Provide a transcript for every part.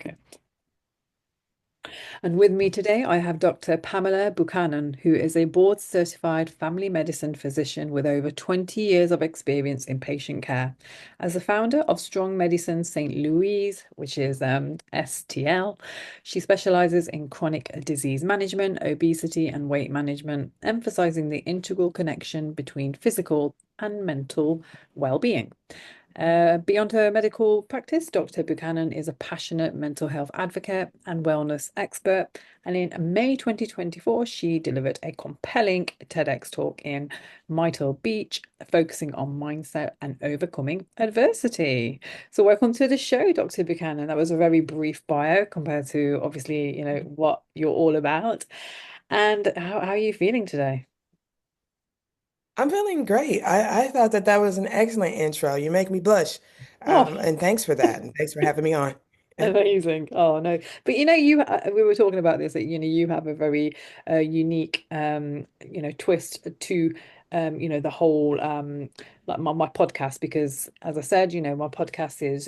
Okay. And with me today, I have Dr. Pamela Buchanan, who is a board certified family medicine physician with over 20 years of experience in patient care. As the founder of Strong Medicine St. Louis, which is STL, she specializes in chronic disease management, obesity, and weight management, emphasizing the integral connection between physical and mental well-being. Beyond her medical practice, Dr. Buchanan is a passionate mental health advocate and wellness expert. And in May 2024, she delivered a compelling TEDx talk in Myrtle Beach, focusing on mindset and overcoming adversity. So, welcome to the show, Dr. Buchanan. That was a very brief bio compared to obviously, what you're all about. And how are you feeling today? I'm feeling great. I thought that that was an excellent intro. You make me blush. Oh, And thanks for that. And thanks for having me on. amazing. Oh no. But we were talking about this that you have a very unique twist to the whole like my podcast because as I said, my podcast is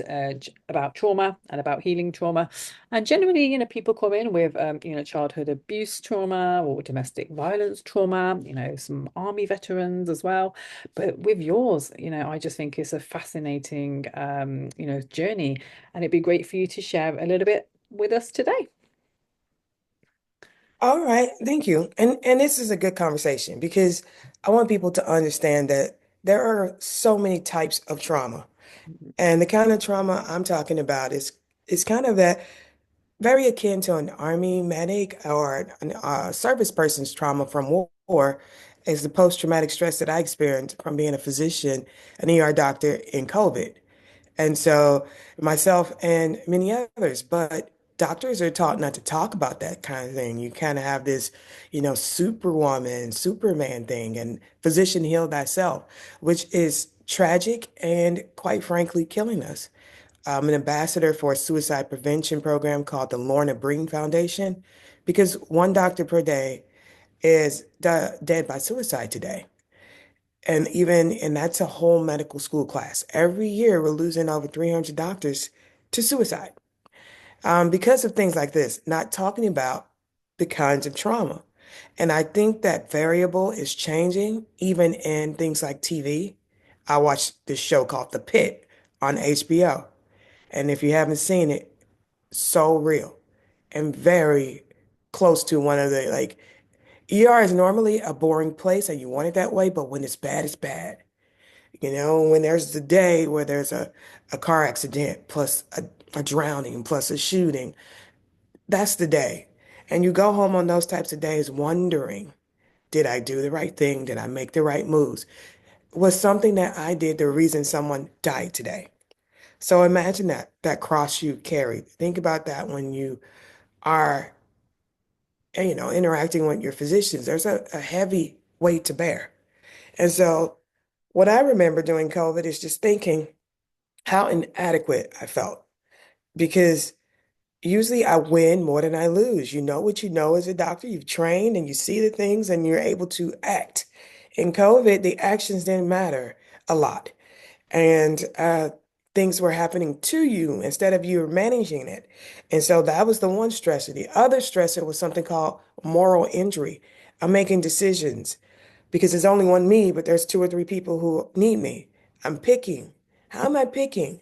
about trauma and about healing trauma. And generally, people come in with childhood abuse trauma or domestic violence trauma, some army veterans as well. But with yours, I just think it's a fascinating journey and it'd be great for you to share a little bit with us today. All right, thank you. And this is a good conversation because I want people to understand that there are so many types of trauma. And the kind of trauma I'm talking about is kind of that very akin to an army medic or a service person's trauma from war is the post-traumatic stress that I experienced from being a physician, an ER doctor in COVID. And so myself and many others, but doctors are taught not to talk about that kind of thing. You kind of have this, superwoman, Superman thing, and physician heal thyself, which is tragic and quite frankly killing us. I'm an ambassador for a suicide prevention program called the Lorna Breen Foundation because one doctor per day is dead by suicide today. And that's a whole medical school class. Every year, we're losing over 300 doctors to suicide because of things like this, not talking about the kinds of trauma. And I think that variable is changing even in things like TV. I watched this show called The Pit on HBO. And if you haven't seen it, so real and very close to one of the like ER is normally a boring place and you want it that way, but when it's bad, it's bad. When there's the day where there's a car accident plus a drowning plus a shooting, that's the day. And you go home on those types of days wondering, did I do the right thing? Did I make the right moves? Was something that I did the reason someone died today? So imagine that cross you carried. Think about that when you are, interacting with your physicians. There's a heavy weight to bear. And so what I remember during COVID is just thinking how inadequate I felt because usually I win more than I lose. You know what you know as a doctor, you've trained and you see the things and you're able to act. In COVID, the actions didn't matter a lot. And things were happening to you instead of you managing it. And so that was the one stressor. The other stressor was something called moral injury. I'm making decisions because there's only one me, but there's two or three people who need me. I'm picking. How am I picking?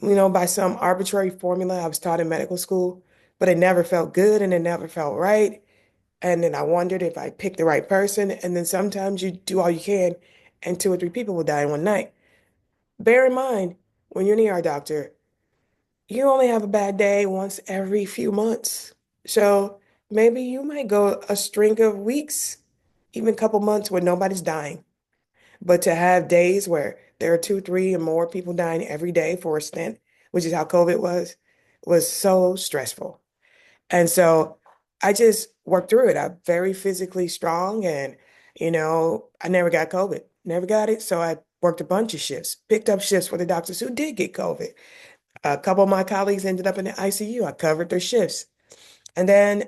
By some arbitrary formula I was taught in medical school, but it never felt good and it never felt right. And then I wondered if I picked the right person. And then sometimes you do all you can, and two or three people will die in one night. Bear in mind, when you're an ER doctor, you only have a bad day once every few months. So maybe you might go a string of weeks, even a couple months where nobody's dying. But to have days where there are two, three, and more people dying every day for a stint, which is how COVID was so stressful. And so I just worked through it. I'm very physically strong and, I never got COVID, never got it. So I worked a bunch of shifts, picked up shifts for the doctors who did get COVID. A couple of my colleagues ended up in the ICU. I covered their shifts. And then,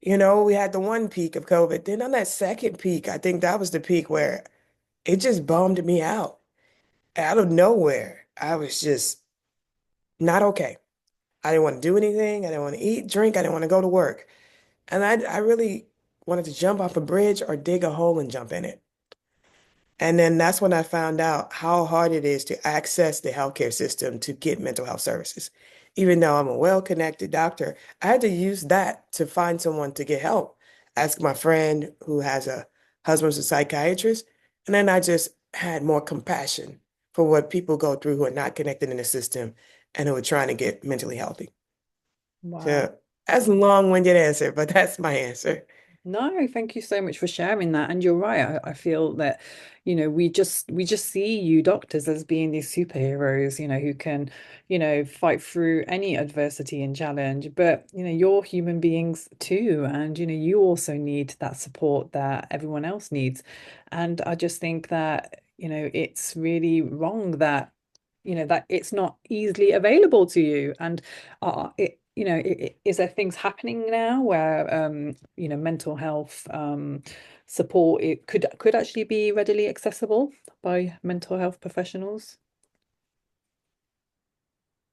we had the one peak of COVID. Then on that second peak, I think that was the peak where it just bummed me out of nowhere. I was just not okay. I didn't want to do anything. I didn't want to eat, drink. I didn't want to go to work. And I really wanted to jump off a bridge or dig a hole and jump in it. And then that's when I found out how hard it is to access the healthcare system to get mental health services. Even though I'm a well-connected doctor, I had to use that to find someone to get help. Ask my friend who has a husband who's a psychiatrist. And then I just had more compassion for what people go through who are not connected in the system and who are trying to get mentally healthy. Wow. So that's a long-winded answer, but that's my answer. No, thank you so much for sharing that. And you're right. I feel that, we just see you doctors as being these superheroes, who can, fight through any adversity and challenge. But, you're human beings too. And, you also need that support that everyone else needs. And I just think that, it's really wrong that, that it's not easily available to you. And is there things happening now where mental health support it could actually be readily accessible by mental health professionals?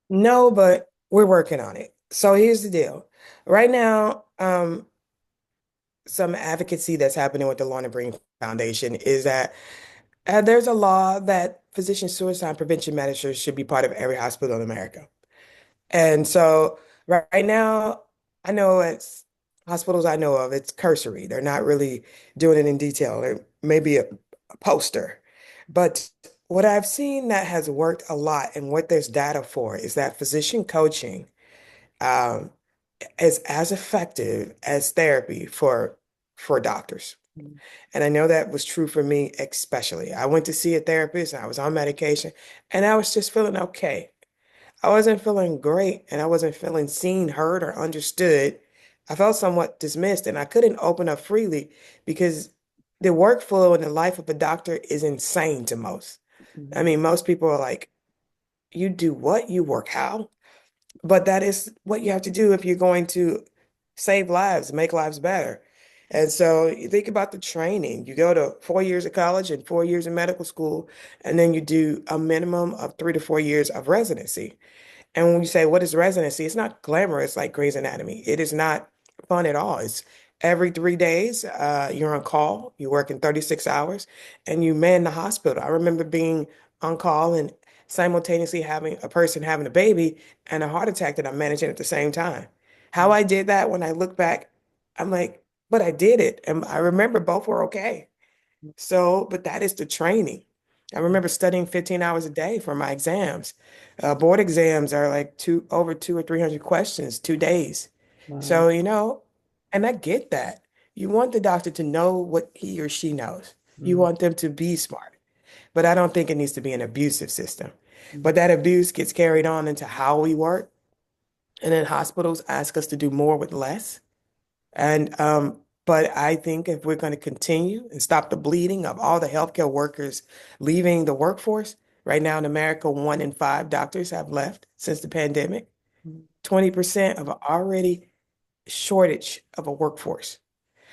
No, but we're working on it. So here's the deal. Right now, some advocacy that's happening with the Lawn and Green Foundation is that there's a law that physician suicide prevention measures should be part of every hospital in America. And so right now, I know it's hospitals I know of, it's cursory. They're not really doing it in detail. There may be a poster. But what I've seen that has worked a lot and what there's data for is that physician coaching um, is as effective as therapy for doctors. Mm, And I know that was true for me, especially. I went to see a therapist, I was on medication, and I was just feeling okay. I wasn't feeling great, and I wasn't feeling seen, heard, or understood. I felt somewhat dismissed, and I couldn't open up freely because the workflow in the life of a doctor is insane to most. I mm, mean, most people are like, you do what? You work how? But that is what you have to do if you're going to save lives, make lives better. And so you think about the training. You go to 4 years of college and 4 years of medical school, and then you do a minimum of 3 to 4 years of residency. And when you say, what is residency? It's not glamorous like Grey's Anatomy. It is not fun at all. It's every 3 days, you're on call, you work in 36 hours, and you man the hospital. I remember being on call and simultaneously having a person having a baby and a heart attack that I'm managing at the same time. How mm, I did that when I look back, I'm like, but I did it. And I remember both were okay. So, but that is the training. I mm. remember studying 15 hours a day for my exams. Board exams are like over two or 300 questions, 2 days. Wow. So, and I get that. You want the doctor to know what he or she knows. You Mm, want them to be smart. But I don't think it needs to be an abusive system. But mm, that abuse gets carried on into how we work. And then hospitals ask us to do more with less. And but I think if we're going to continue and stop the bleeding of all the healthcare workers leaving the workforce, right now in America, 1 in 5 doctors have left since the pandemic. mm, 20% of an already shortage of a workforce.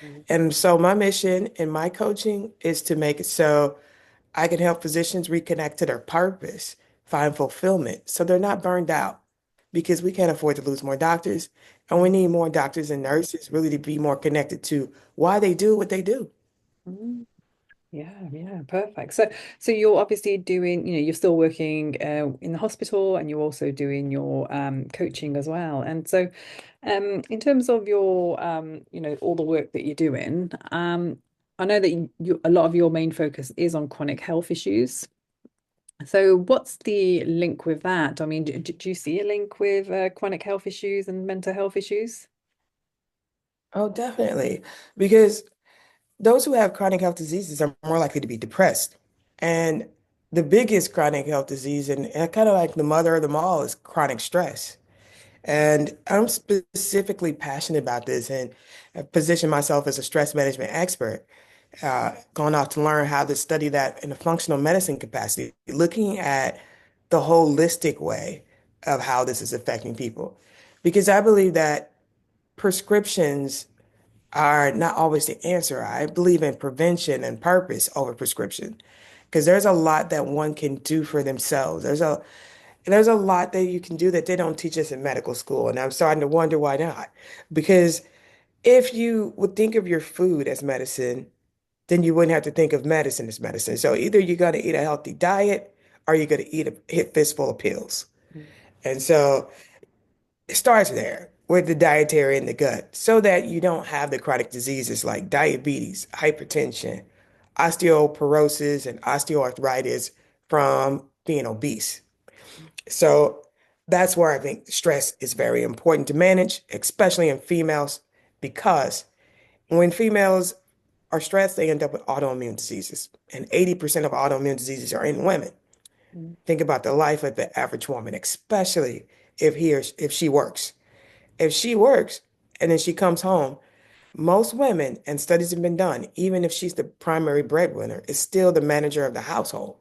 mm, And so my mission in my coaching is to make it so I can help physicians reconnect to their purpose, find fulfillment, so they're not burned out because we can't afford to lose more doctors. And we mm, need more doctors and nurses really to be more connected to why they do what they do. mm. Yeah, yeah, perfect. So you're obviously doing, you're still working in the hospital and you're also doing your coaching as well. And so in terms of your all the work that you're doing, I know that a lot of your main focus is on chronic health issues. So what's the link with that? I mean, do you see a link with chronic health issues and mental health issues? Oh, definitely. Because those who have chronic health diseases are more likely to be depressed. And the biggest chronic health disease, and kind of like the mother of them all, is chronic stress. And I'm specifically passionate about this and have positioned myself as a stress management expert, gone off to learn how to study that in a functional medicine capacity, looking at the holistic way of how this is affecting people. Because I believe that prescriptions are not always the answer. I believe in prevention and purpose over prescription because there's a lot that one can do for themselves. there's a lot that you can do that they don't teach us in medical school. And I'm starting to wonder why not. Because if you would think of your food as medicine, then you wouldn't have to think of medicine as medicine. So either you're going to eat a healthy diet or you're going to eat a hit fistful of pills. And so it starts there with the dietary in the gut so that you don't have the chronic diseases like diabetes, hypertension, osteoporosis, and osteoarthritis from being obese. So that's where I think stress is very important to manage, especially in females, because when females are stressed, they end up with autoimmune diseases. And 80% of autoimmune diseases are in women. Think about the life of the average woman, especially if she works. If she works and then she comes home, most women, and studies have been done, even if she's the primary breadwinner, is still the manager of the household.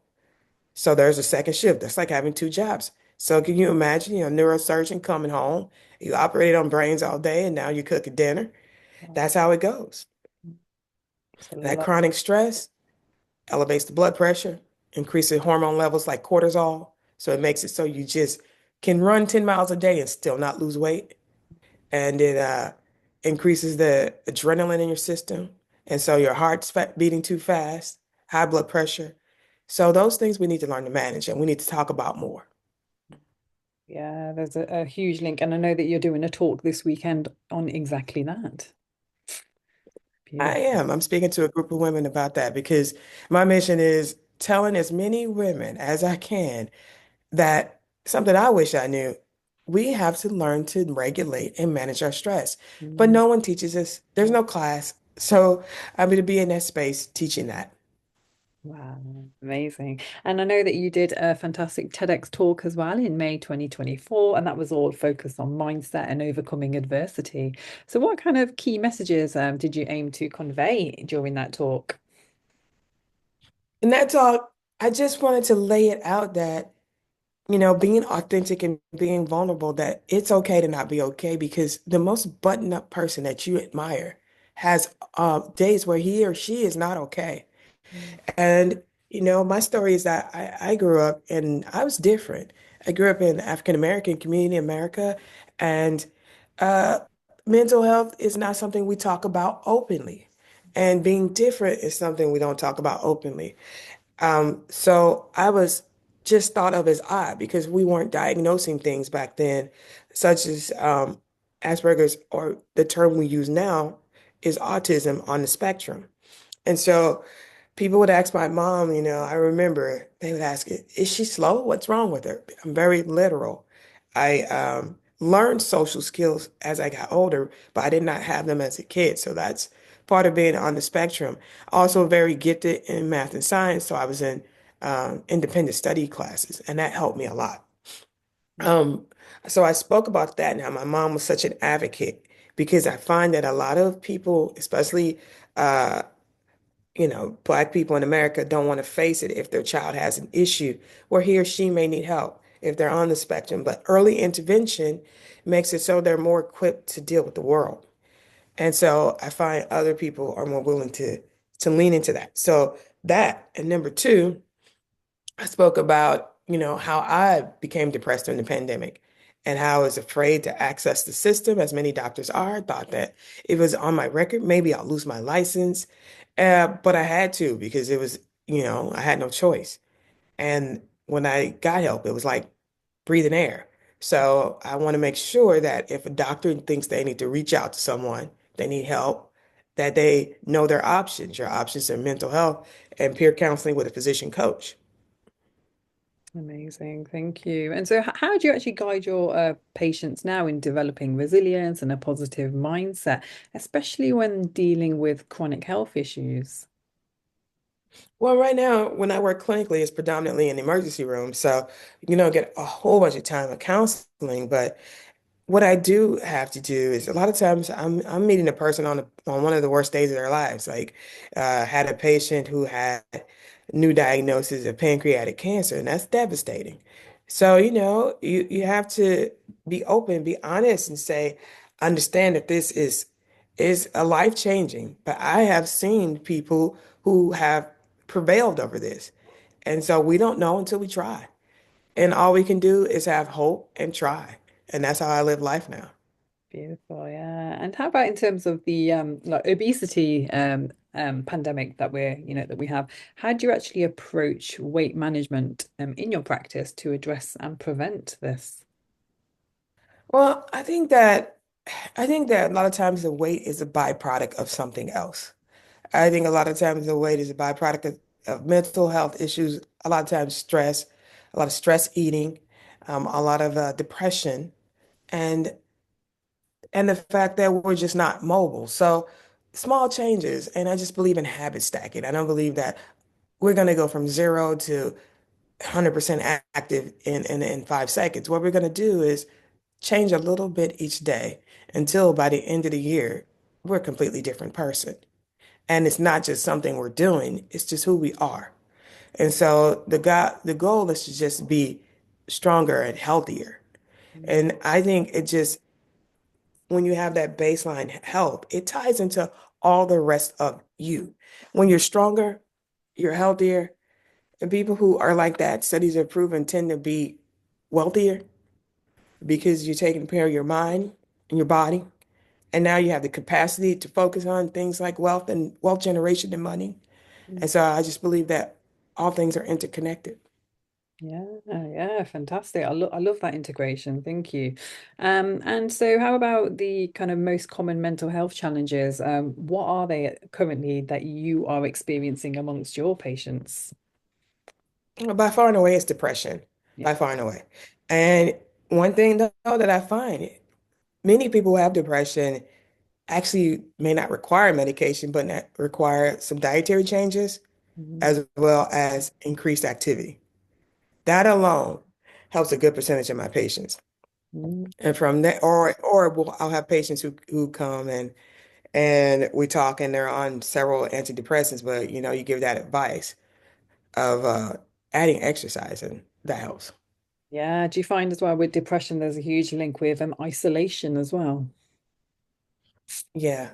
So there's a second shift. That's like having two jobs. So can you imagine, neurosurgeon coming home, you operated on brains all day and now you cook a dinner? Wow. That's how it goes. It's a That lot. chronic stress elevates the blood pressure, increases hormone levels like cortisol. So it makes it so you just can run 10 miles a day and still not lose weight. And it increases the adrenaline in your system. And so your heart's beating too fast, high blood pressure. So those things we need to learn to manage and we need to talk about more. Yeah, there's a huge link. And I know that you're doing a talk this weekend on exactly that. I Beautiful. am. I'm speaking to a group of women about that because my mission is telling as many women as I can that something I wish I knew. We have to learn to regulate and manage our stress, but Mm. no one teaches us. There's no class. So I'm going to be in that space teaching that. Wow, amazing. And I know that you did a fantastic TEDx talk as well in May 2024, and that was all focused on mindset and overcoming adversity. So, what kind of key messages did you aim to convey during that talk? And that's all. I just wanted to lay it out that, being authentic and being vulnerable, that it's okay to not be okay because the most buttoned up person that you admire has days where he or she is not okay. Mm. And, my story is that I grew up and I was different. I grew up in the African American community in America, and uh, mental health is not something we talk about openly. And being different is something we don't talk about openly. So I was just thought of as odd because we weren't diagnosing things back then, such as Asperger's, or the term we use now is autism on the spectrum. And so people would ask my mom, I remember they would ask, is she slow? What's wrong with her? I'm very literal. I learned social skills as I got older, but I did not have them as a kid. So that's part of being on the spectrum. Also very gifted in math and science. So I was in independent study classes, and that helped me a lot. Um, so I spoke about that and how my mom was such an advocate because I find that a lot of people, especially uh, Black people in America don't want to face it if their child has an issue where he or she may need help if they're on the spectrum. But early intervention makes it so they're more equipped to deal with the world. And so I find other people are more willing to lean into that. So that, and number two, I spoke about, how I became depressed during the pandemic and how I was afraid to access the system, as many doctors are. Thought that if it was on my record, maybe I'll lose my license. But I had to because it was, I had no choice. And when I got help, it was like breathing air. So I want to make sure that if a doctor thinks they need to reach out to someone, they need help, that they know their options. Your options are mental health and peer counseling with a physician coach. Amazing, thank you. And so, how do you actually guide your patients now in developing resilience and a positive mindset, especially when dealing with chronic health issues? Well, right now, when I work clinically, it's predominantly in the emergency room. So you don't get a whole bunch of time of counseling. But what I do have to do is a lot of times I'm meeting a person on one of the worst days of their lives. Like had a patient who had new diagnosis of pancreatic cancer, and that's devastating. So, you have to be open, be honest, and say, understand that this is a life-changing. But I have seen people who have prevailed over this. And so we don't know until we try. And all we can do is have hope and try. And that's how I live life now. Beautiful, yeah. And how about in terms of the like obesity pandemic that that we have? How do you actually approach weight management in your practice to address and prevent this? Well, I think that a lot of times the weight is a byproduct of something else. I think a lot of times the weight is a byproduct of mental health issues, a lot of times stress, a lot of stress eating, a lot of depression, and and the fact that we're just not mobile. So small changes, and I just believe in habit stacking. I don't believe that we're going to go from 0 to 100% active in 5 seconds. What we're going to do is change a little bit each day until by the end of the year, we're a completely different person. And it's not just something we're doing, it's just who we are. And so the goal is to just be stronger and healthier. Mm, And I think it just when you have that baseline health, it ties into all the rest of you. When you're stronger, you're healthier, and people who are like that, studies have proven tend to be wealthier because you're taking care of your mind and your body. And now you have the capacity to focus on things like wealth and wealth generation and money. mm. And so I just believe that all things are interconnected. Yeah, yeah, fantastic. I love that integration. Thank you. And so how about the kind of most common mental health challenges? What are they currently that you are experiencing amongst your patients? By far and away, it's depression, Yeah. by far and away. And one thing though that I find, many people who have depression actually may not require medication, but require some dietary changes Mm, as well as increased activity. That alone helps a good percentage of my patients. mm. And from that, I'll have patients who come and we talk and they're on several antidepressants, but you give that advice of adding exercise and that helps. Yeah. Do you find as well with depression, there's a huge link with isolation as well? Yeah,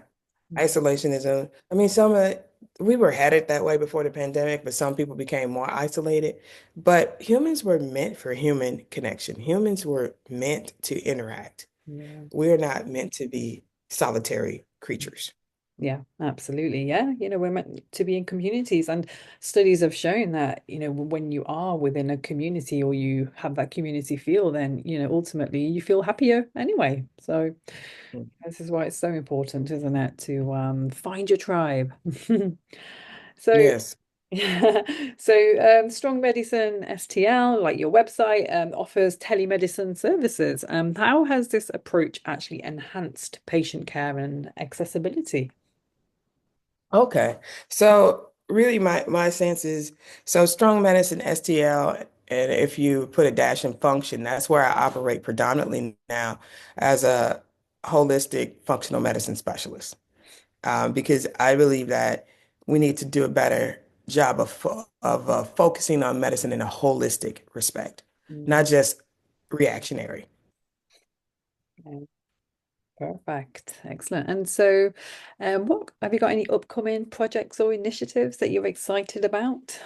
Mm, isolationism. I mean, we were headed that way before the pandemic, but some people became more isolated. But humans were meant for human connection. Humans were meant to interact. yeah. We're not meant to be solitary creatures. Yeah, absolutely. Yeah, we're meant to be in communities, and studies have shown that, when you are within a community or you have that community feel, then, ultimately you feel happier anyway. So this is why it's so important, isn't it, to find your tribe. So Yes. yeah, so Strong Medicine STL, like your website, offers telemedicine services. How has this approach actually enhanced patient care and accessibility? Okay. So really my sense is so strong medicine STL, and if you put a dash in function, that's where I operate predominantly now as a holistic functional medicine specialist. Because I believe that we need to do a better job of focusing on medicine in a holistic respect, Mm, not just reactionary. yeah, perfect. Excellent. And so, what have you got any upcoming projects or initiatives that you're excited about?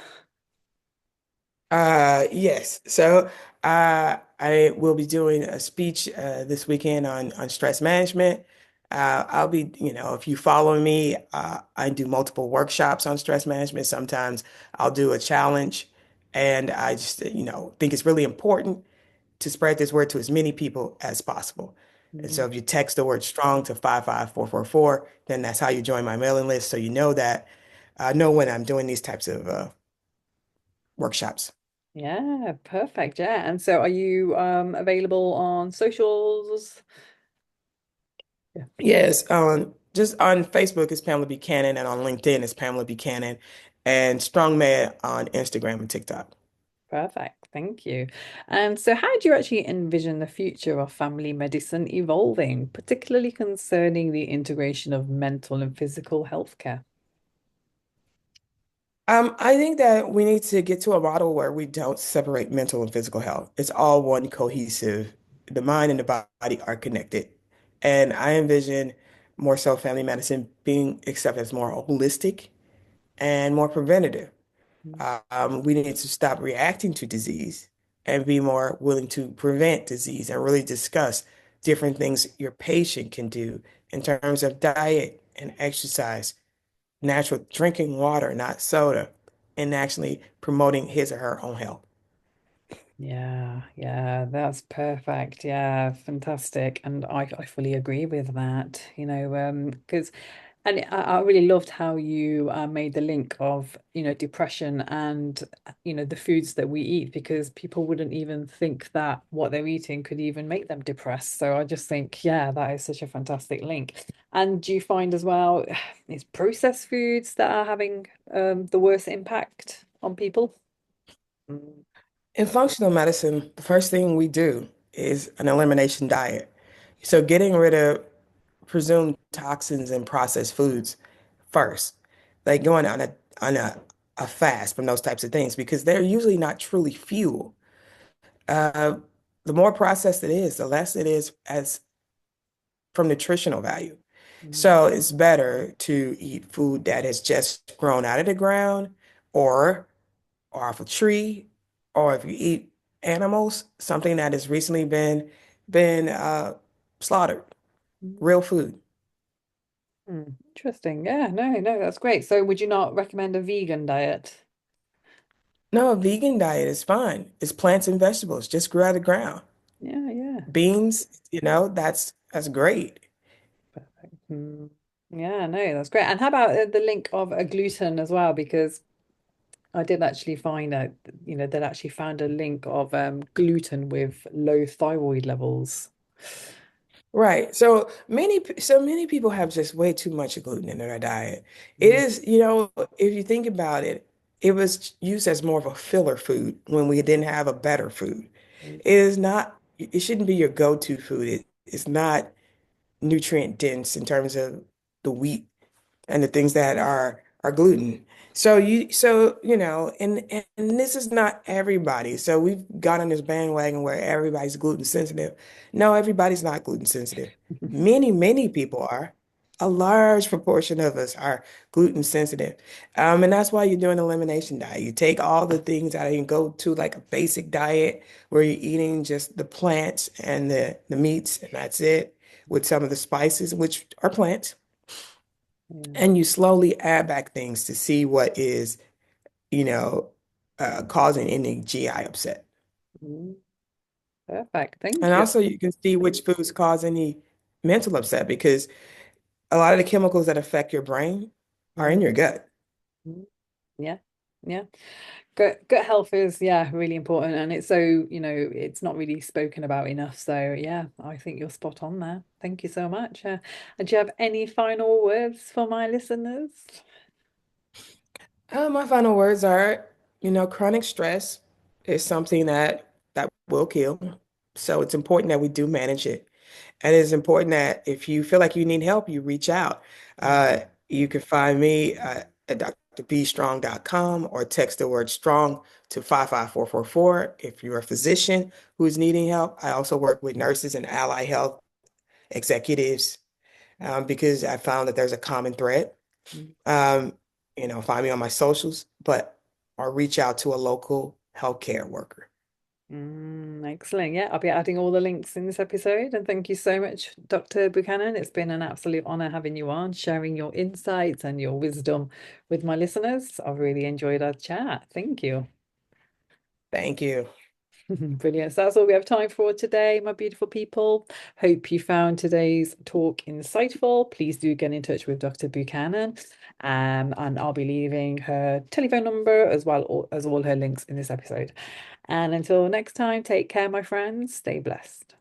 Yes. So I will be doing a speech this weekend on stress management. I'll be, if you follow me, I do multiple workshops on stress management. Sometimes I'll do a challenge, and I just, think it's really important to spread this word to as many people as possible. And so Mm, if you text the word strong to 55444, then that's how you join my mailing list. So you know that I know when I'm doing these types of workshops. yeah, perfect. Yeah. And so are you available on socials? Yeah, Yes, just on Facebook is Pamela Buchanan, and on LinkedIn is Pamela Buchanan, and Strong Med on Instagram and TikTok. perfect. Thank you. And so how do you actually envision the future of family medicine evolving, particularly concerning the integration of mental and physical healthcare? I think that we need to get to a model where we don't separate mental and physical health. It's all one cohesive. The mind and the body are connected. And I envision more so family medicine being accepted as more holistic and more preventative. Mm, We need to stop reacting to disease and be more willing to prevent disease and really discuss different things your patient can do in terms of diet and exercise, natural drinking water, not soda, and actually promoting his or her own health. Yeah, yeah, that's perfect. Yeah, fantastic. And I fully agree with that, because and I really loved how you made the link of, depression and, the foods that we eat, because people wouldn't even think that what they're eating could even make them depressed. So I just think, yeah, that is such a fantastic link. And do you find as well, it's processed foods that are having the worst impact on people? Mm, In functional medicine, the first thing we do is an elimination diet. So getting rid of presumed toxins in processed foods first, like going on a fast from those types of things because they're usually not truly fuel. Uh, the more processed it is, the less it is as from nutritional value. mm, So it's better to eat food that has just grown out of the ground or off a tree, or if you eat animals, something that has recently been slaughtered, mm. real food. Interesting. Yeah, no, that's great. So would you not recommend a vegan diet? No, a vegan diet is fine. It's plants and vegetables, just grew out of the ground. Yeah, yeah. Beans, that's great. Mm. Yeah, no, that's great. And how about the link of a gluten as well? Because I did actually find out, they'd actually found a link of gluten with low thyroid levels. Right. So many people have just way too much gluten in their diet. It Mm, is, if you think about it, it was used as more of a filler food when we didn't have a better food. mm, It is not, it shouldn't be your go-to food. It's not nutrient dense in terms of the wheat and the things that are gluten. And this is not everybody. So we've got on this bandwagon where everybody's gluten sensitive. No, everybody's not gluten sensitive. Many people are. A large proportion of us are gluten sensitive. And that's why you're doing elimination diet. You take all the things out and go to like a basic diet where you're eating just the plants and the meats, and that's it, with some of the spices, which are plants. yeah. And you slowly add back things to see what is, you know, causing any GI upset. Mm, perfect. Thank And you. also you can see which foods cause any mental upset because a lot of the chemicals that affect your brain are Mm, in your gut. mm. Yeah, yeah. Gut health is, yeah, really important, and it's so, it's not really spoken about enough. So yeah, I think you're spot on there. Thank you so much. And do you have any final words for my listeners? My final words are, chronic stress is something that will kill. So it's important that we do manage it. And it's important that if you feel like you need help, you reach out. Mm, You can find me at drbstrong.com or text the word strong to 55444 if you're a physician who's needing help. I also work with nurses and allied health executives because I found that there's a common thread. mm, Um, find me on my socials, but or reach out to a local healthcare worker. excellent. Yeah, I'll be adding all the links in this episode. And thank you so much, Dr. Buchanan. It's been an absolute honor having you on, sharing your insights and your wisdom with my listeners. I've really enjoyed our chat. Thank you. Thank you. Brilliant. So that's all we have time for today, my beautiful people. Hope you found today's talk insightful. Please do get in touch with Dr. Buchanan. And I'll be leaving her telephone number as well as all her links in this episode. And until next time, take care, my friends. Stay blessed.